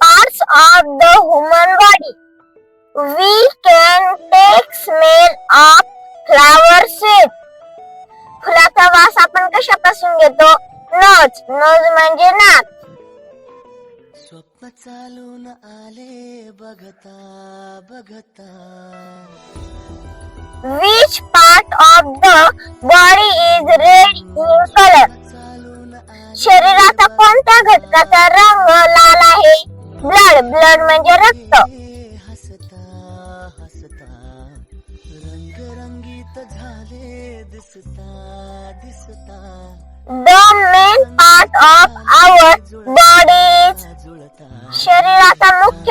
Parts of the human body. We can take smell of flower seed. फुलाचा वास आपण कशापासून घेतो? नोज. नोज म्हणजे नाक. स्वप्न चालून आले बघता बघता. Which part of the body is red in color? शरीराचा कोणत्या घटकाचा रंग लाल आहे? ब्लड. ब्लड म्हणजे रक्त. हसता हसता रंगरंगीत झाले दिसता दिसता. The main part of our body is. शरीराचा मुख्य